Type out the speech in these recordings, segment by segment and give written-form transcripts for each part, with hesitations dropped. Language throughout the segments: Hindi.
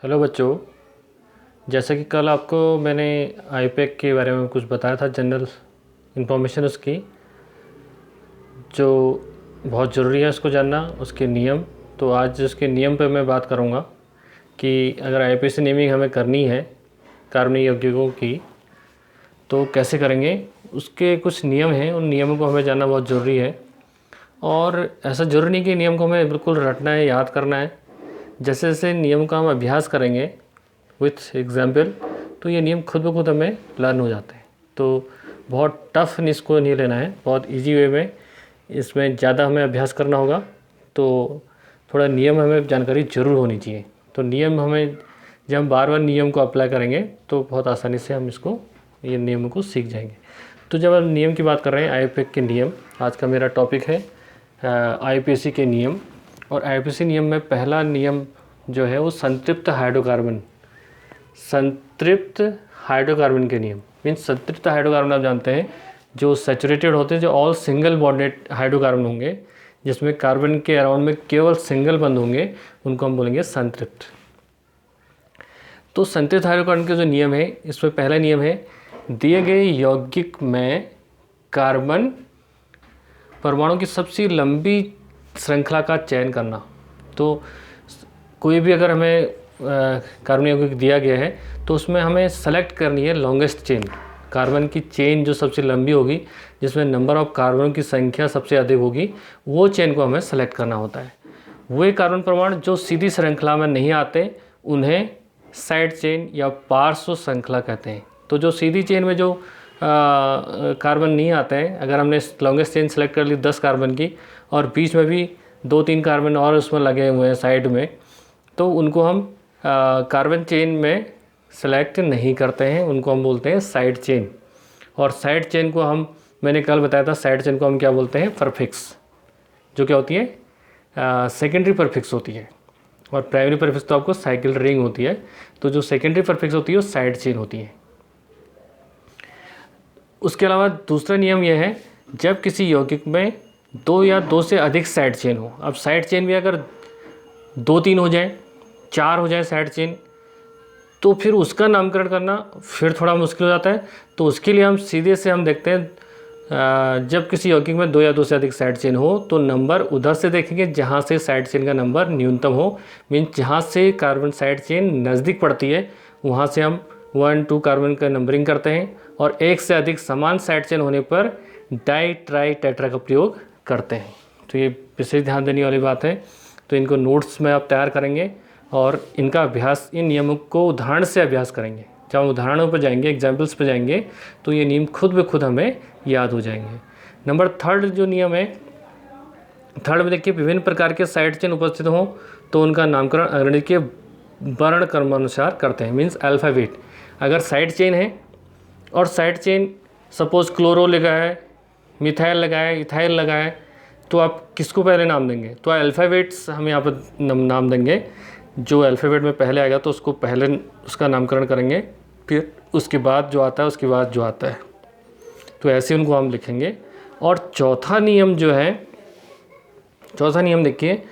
हेलो बच्चों। जैसा कि कल आपको मैंने आईपैक के बारे में कुछ बताया था, जनरल इन्फॉर्मेशन उसकी जो बहुत ज़रूरी है उसको जानना, उसके नियम। तो आज उसके नियम पे मैं बात करूँगा कि अगर आईपीसी नेमिंग हमें करनी है कार्बनिक यौगिकों की तो कैसे करेंगे। उसके कुछ नियम हैं, उन नियमों को हमें जानना बहुत ज़रूरी है। और ऐसा ज़रूरी नहीं कि नियम को हमें बिल्कुल रटना है, याद करना है। जैसे जैसे नियम का हम अभ्यास करेंगे विथ एग्जाम्पल तो ये नियम खुद ब खुद हमें लर्न हो जाते हैं। तो बहुत टफ इसको नहीं लेना है, बहुत इजी वे में इसमें ज़्यादा हमें अभ्यास करना होगा। तो थोड़ा नियम हमें जानकारी ज़रूर होनी चाहिए। तो नियम हमें जब हम बार बार नियम को अप्लाई करेंगे तो बहुत आसानी से हम इसको ये नियमों को सीख जाएंगे। तो जब हम नियम की बात कर रहे हैं, आईपीसी के नियम आज का मेरा टॉपिक है। आईपीसी के नियम। और आईपीसी नियम में पहला नियम जो है वो संतृप्त हाइड्रोकार्बन के नियम। मीन्स संतृप्त हाइड्रोकार्बन आप जानते हैं जो सैचुरेटेड होते हैं, जो ऑल सिंगल बॉन्डेड हाइड्रोकार्बन होंगे, जिसमें कार्बन के अराउंड में केवल सिंगल बंद होंगे, उनको हम बोलेंगे संतृप्त। तो संतृप्त हाइड्रोकार्बन के जो नियम है, इसमें पहला नियम है दिए गए यौगिक में कार्बन परमाणु की सबसे लंबी श्रृंखला का चयन करना। तो कोई भी अगर हमें कार्बन यौगिक दिया गया है तो उसमें हमें सेलेक्ट करनी है लॉन्गेस्ट चेन, कार्बन की चेन जो सबसे लंबी होगी, जिसमें नंबर ऑफ कार्बन की संख्या सबसे अधिक होगी, वो चेन को हमें सेलेक्ट करना होता है। वे कार्बन परमाणु जो सीधी श्रृंखला में नहीं आते उन्हें साइड चेन या पार्श्व श्रृंखला कहते हैं। तो जो सीधी चेन में जो कार्बन नहीं आते हैं, अगर हमने लॉन्गेस्ट चेन सेलेक्ट कर ली 10 कार्बन की और बीच में भी 2-3 कार्बन और उसमें लगे हुए हैं साइड में, तो उनको हम कार्बन चेन में सेलेक्ट नहीं करते हैं, उनको हम बोलते हैं साइड चेन। और साइड चेन को मैंने कल बताया था, साइड चेन को हम क्या बोलते हैं, परफिक्स, जो क्या होती है सेकेंडरी परफिक्स होती है। और प्राइमरी परफिक्स तो आपको साइकिल रिंग होती है। तो जो सेकेंडरी परफिक्स होती है वो साइड चेन होती है। उसके अलावा दूसरा नियम यह है, जब किसी यौगिक में 2 या 2 से अधिक साइड चेन हो। अब साइड चेन भी अगर 2-3 हो जाए, 4 हो जाए साइड चेन, तो फिर उसका नामकरण करना फिर थोड़ा मुश्किल हो जाता है। तो उसके लिए हम सीधे से हम देखते हैं, जब किसी यौगिक में 2 या 2 से अधिक साइड चेन हो तो नंबर उधर से देखेंगे जहाँ से साइड चेन का नंबर न्यूनतम हो। मीन्स जहाँ से कार्बन साइड चेन नज़दीक पड़ती है वहाँ से हम 1-2 कार्बन का नंबरिंग करते हैं। और एक से अधिक समान साइड चेन होने पर डाई ट्राई टेट्रा का प्रयोग करते हैं। तो ये विशेष ध्यान देने वाली बात है। तो इनको नोट्स में आप तैयार करेंगे और इनका अभ्यास, इन नियमों को उदाहरण से अभ्यास करेंगे। जब हम उदाहरणों पर जाएंगे, एग्जाम्पल्स पर जाएंगे, तो ये नियम खुद ब खुद हमें याद हो जाएंगे। नंबर 3 जो नियम है, 3 में देखिए, विभिन्न प्रकार के साइड चेन उपस्थित हों तो उनका नामकरण अगणित के वर्ण क्रमानुसार करते हैं। Means alphabet. अगर साइड चेन है और साइड चेन सपोज क्लोरो लगा है, मिथाइल लगा है, इथाइल लगा है, तो आप किसको पहले नाम देंगे? तो अल्फ़ाबेट्स हम यहाँ पर नाम देंगे। जो अल्फ़ाबेट में पहले आएगा तो उसको पहले उसका नामकरण करेंगे, फिर उसके बाद जो आता है उसके बाद जो आता है, तो ऐसे उनको हम लिखेंगे। और चौथा नियम जो है, चौथा नियम देखिए,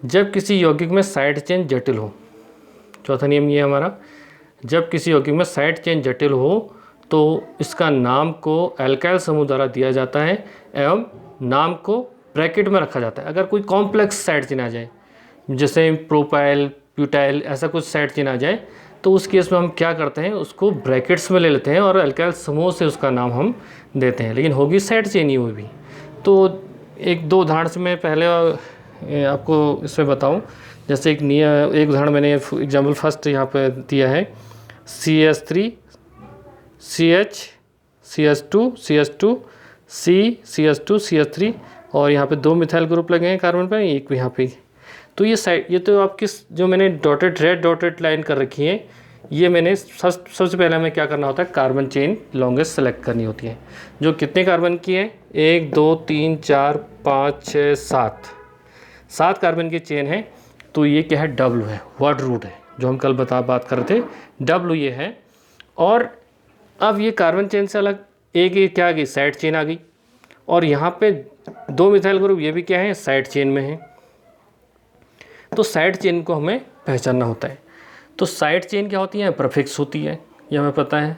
जब किसी यौगिक में साइड चेन जटिल हो। चौथा नियम ये है हमारा, जब किसी यौगिक में साइड चेन जटिल हो तो इसका नाम को एल्काइल समूह द्वारा दिया जाता है एवं नाम को ब्रैकेट में रखा जाता है। अगर कोई कॉम्प्लेक्स साइड चेन आ जाए, जैसे प्रोपाइल, ब्यूटाइल, ऐसा कुछ साइड चेन आ जाए, तो उस केस में हम क्या करते हैं, उसको ब्रैकेट्स में ले लेते हैं और एल्काइल समूह से उसका नाम हम देते हैं, लेकिन होगी साइड चेन ही वो भी। तो 1-2 उदाहरण से मैं पहले आपको इसमें बताऊं। जैसे एक उदाहरण मैंने एग्जाम्पल फर्स्ट यहाँ पे दिया है, CH3 CH CH2 CH2 C CH2 CH3, और यहाँ पे 2 मिथाइल ग्रुप लगे हैं कार्बन पे, एक यहाँ पे। तो ये तो आपकी जो मैंने रेड डॉटेड लाइन कर रखी है, ये मैंने सबसे पहले हमें क्या करना होता है, कार्बन चेन लॉन्गेस्ट सेलेक्ट करनी होती है, जो कितने कार्बन की है, 1 2 3 4 5 6 7 कार्बन की चेन है। तो ये क्या है, W है, वर्ड रूट है, जो हम कल बात कर रहे थे, W ये है। और अब ये कार्बन चेन से अलग एक ये क्या आ गई, साइड चेन आ गई। और यहाँ पे 2 मिथाइल ग्रुप, ये भी क्या है, साइड चेन में है। तो साइड चेन को हमें पहचानना होता है। तो साइड चेन क्या होती है, प्रीफिक्स होती है, ये हमें पता है।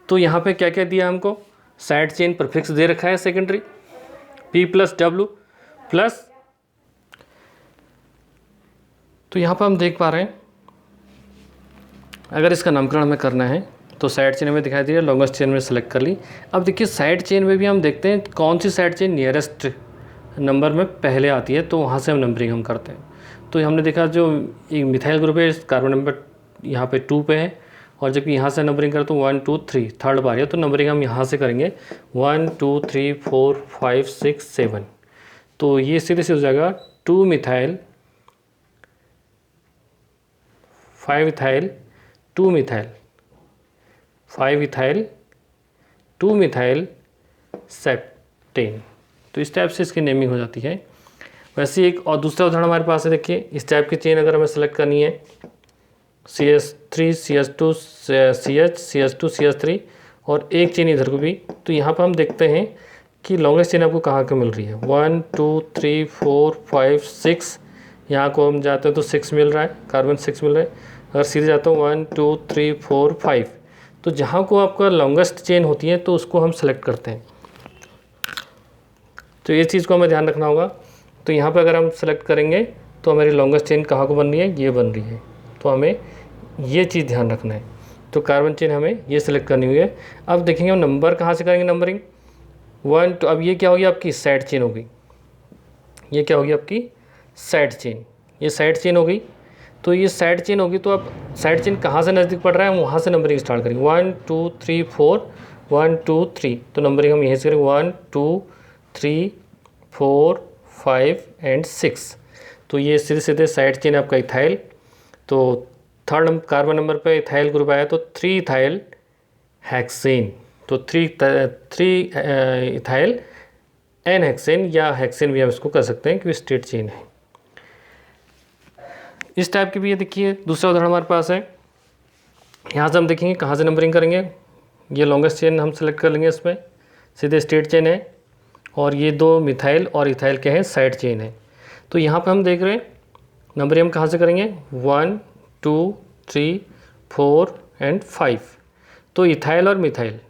तो यहाँ पे क्या क्या दिया हमको, साइड चेन प्रीफिक्स दे रखा है सेकेंडरी P+W प्लस, तो यहाँ पर हम देख पा रहे हैं अगर इसका नामकरण हमें करना है तो साइड चेन में दिखाई दे रही है, लॉन्गेस्ट चेन में सेलेक्ट कर ली। अब देखिए साइड चेन में भी हम देखते हैं कौन सी साइड चेन नियरेस्ट नंबर में पहले आती है, तो वहाँ से हम नंबरिंग हम करते हैं। तो हमने देखा जो एक मिथाइल ग्रुप है कार्बन नंबर यहाँ पे 2 पे है, और जबकि यहाँ से नंबरिंग करते हैं 1 2 3 थर्ड बार है, तो नंबरिंग हम यहाँ से करेंगे 1 2 3 4 5 6 7। तो ये सीधे से हो जाएगा 2 methyl 5 ethyl 2 methyl 5 ethyl 2 methyl सेप्टेन। तो इस टाइप से इसकी नेमिंग हो जाती है। वैसे एक और दूसरा उदाहरण हमारे पास है, देखिए इस टाइप की चेन अगर हमें सेलेक्ट करनी है CH3 CH2 CH CH2 CH3 और एक चेन इधर को भी, तो यहाँ पर हम देखते हैं कि लॉन्गेस्ट चेन आपको कहाँ की मिल रही है, 1 2 3 4 5 6, यहाँ को हम जाते हैं तो 6 मिल रहा है, कार्बन 6 मिल रहा है। अगर सीधे जाता हूँ 1 2 3 4 5, तो जहाँ को आपका लॉन्गेस्ट चेन होती है तो उसको हम सेलेक्ट करते हैं। तो ये चीज़ को हमें ध्यान रखना होगा। तो यहाँ पे अगर हम सेलेक्ट करेंगे तो हमारी लॉन्गेस्ट चेन कहाँ को बन रही है, ये बन रही है, तो हमें ये चीज़ ध्यान रखना है। तो कार्बन चेन हमें ये सेलेक्ट करनी हुई है। अब देखेंगे हम नंबर कहाँ से करेंगे, नंबरिंग 1 तो अब ये क्या होगी आपकी साइड चेन होगी, ये क्या होगी आपकी साइड चेन, ये साइड चेन हो गई। तो ये साइड चेन होगी, तो अब साइड चेन कहाँ से नज़दीक पड़ रहा है, हम वहाँ से नंबरिंग स्टार्ट करेंगे 1 2 3 4 1 2 3, तो नंबरिंग हम यहीं से करेंगे 1 2 3 4 5 एंड 6। तो ये सीधे सीधे साइड चेन आपका इथाइल। तो थर्ड कार्बन नंबर पे इथाइल ग्रुप आया तो 3 इथाइल हेक्सेन, तो 3 इथाइल एन हेक्सेन या हेक्सेन भी हम इसको कर सकते हैं क्योंकि स्ट्रेट चेन है। इस टाइप की भी ये देखिए दूसरा उदाहरण हमारे पास है। यहाँ से हम देखेंगे कहाँ से नंबरिंग करेंगे, ये लॉन्गेस्ट चेन हम सेलेक्ट कर लेंगे, इसमें सीधे स्ट्रेट चेन है और ये 2 मिथाइल और इथाइल के हैं साइड चेन है। तो यहाँ पे हम देख रहे हैं नंबरिंग हम कहाँ से करेंगे 1 2 3 4 एंड 5, तो इथाइल और मिथाइल,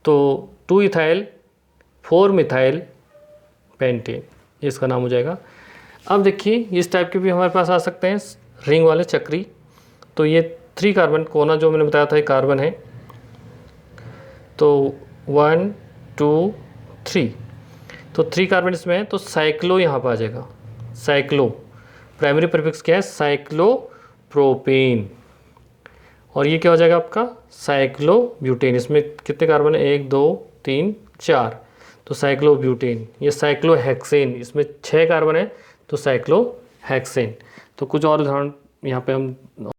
तो 2 इथाइल 4 मिथाइल पेंटेन, ये इसका नाम हो जाएगा। अब देखिए इस टाइप के भी हमारे पास आ सकते हैं रिंग वाले चक्री। तो ये 3 कार्बन कोना जो मैंने बताया था ये कार्बन है, तो 1 2 3, तो 3 कार्बन इसमें है, तो साइक्लो यहाँ पर आ जाएगा, साइक्लो प्राइमरी प्रीफिक्स क्या है साइक्लोप्रोपेन, और ये क्या हो जाएगा आपका साइक्लोब्यूटेन। इसमें कितने कार्बन है 1 2 3 4, तो साइक्लोब्यूटेन। ये साइक्लोहेक्सेन, इसमें 6 कार्बन है तो साइक्लोहेक्सेन। तो कुछ और उदाहरण यहाँ पे हम